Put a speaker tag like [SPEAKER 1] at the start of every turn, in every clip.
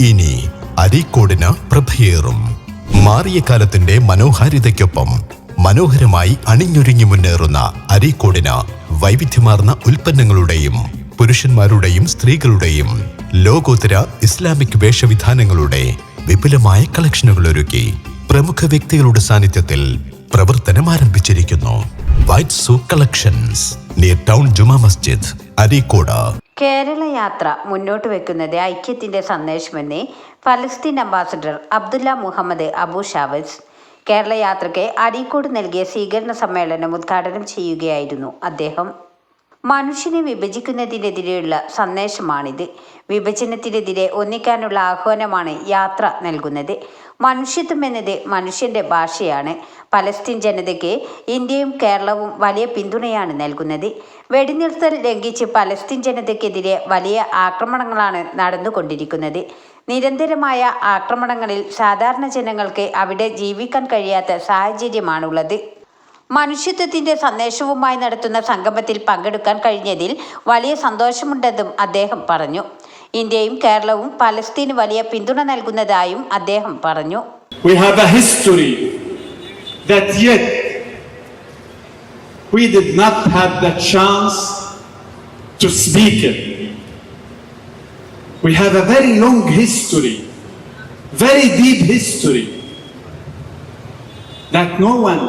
[SPEAKER 1] ഇനി അരീക്കോടിന് പ്രഭയേറും. മാറിയ കാലത്തിന്റെ മനോഹാരിതയ്ക്കൊപ്പം മനോഹരമായി അണിഞ്ഞൊരുങ്ങി മുന്നേറുന്ന അരീക്കോടിന് വൈവിധ്യമാർന്ന ഉൽപ്പന്നങ്ങളുടെയും പുരുഷന്മാരുടെയും സ്ത്രീകളുടെയും ലോകോത്തര ഇസ്ലാമിക് വേഷവിധാനങ്ങളുടെ വിപുലമായ കളക്ഷനുകൾ ഒരുക്കി പ്രമുഖ വ്യക്തികളുടെ സാന്നിധ്യത്തിൽ പ്രവർത്തനം ആരംഭിച്ചിരിക്കുന്നു. White souk collections, near town ജുമാ മസ്ജിദ്, അരീക്കോട്.
[SPEAKER 2] കേരള യാത്ര മുന്നോട്ട് വെക്കുന്നത് ഐക്യത്തിന്റെ സന്ദേശമെന്ന് ഫലസ്തീൻ അംബാസഡർ അബ്ദുല്ല മുഹമ്മദ് അബു ഷാവസ്. കേരള യാത്രയ്ക്ക് അരീക്കോട് നൽകിയ സ്വീകരണ സമ്മേളനം ഉദ്ഘാടനം ചെയ്യുകയായിരുന്നു അദ്ദേഹം. മനുഷ്യനെ വിഭജിക്കുന്നതിനെതിരെയുള്ള സന്ദേശമാണിത്. വിഭജനത്തിനെതിരെ ഒന്നിക്കാനുള്ള ആഹ്വാനമാണ് യാത്ര നൽകുന്നത്. മനുഷ്യത്വം എന്നത് മനുഷ്യന്റെ ഭാഷയാണ്. പലസ്തീൻ ജനതയ്ക്ക് ഇന്ത്യയും കേരളവും വലിയ പിന്തുണയാണ് നൽകുന്നത്. വെടിനിർത്തൽ ലംഘിച്ച് പലസ്തീൻ ജനതയ്ക്കെതിരെ വലിയ ആക്രമണങ്ങളാണ് നടന്നുകൊണ്ടിരിക്കുന്നത്. നിരന്തരമായ ആക്രമണങ്ങളിൽ സാധാരണ ജനങ്ങൾക്ക് അവിടെ ജീവിക്കാൻ കഴിയാത്ത സാഹചര്യമാണുള്ളത്. മനുഷ്യത്വത്തിന്റെ സന്ദേശവുമായി നടത്തുന്ന സംഗമത്തിൽ പങ്കെടുക്കാൻ കഴിഞ്ഞതിൽ വലിയ സന്തോഷമുണ്ടെന്നും അദ്ദേഹം പറഞ്ഞു. ഇന്ത്യയും കേരളവും പലസ്തീന് വലിയ പിന്തുണ നൽകുന്നതായും അദ്ദേഹം പറഞ്ഞു.
[SPEAKER 3] We have a history that yet we did not have the chance to speak it. We have a very long history, very deep history that no one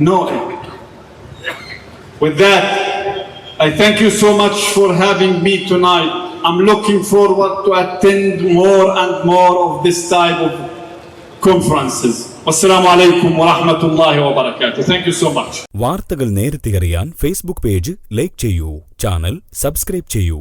[SPEAKER 3] knows it. With that, I thank you so much for having me tonight. I'm looking forward to attend more and more of this type of conferences. Wassalamu alaikum wa rahmatullahi wa barakatuh. Thank you so much.
[SPEAKER 4] വാർത്തകൾ നേരത്തെ അറിയാൻ Facebook page like ചെയ്യൂ, channel subscribe ചെയ്യൂ.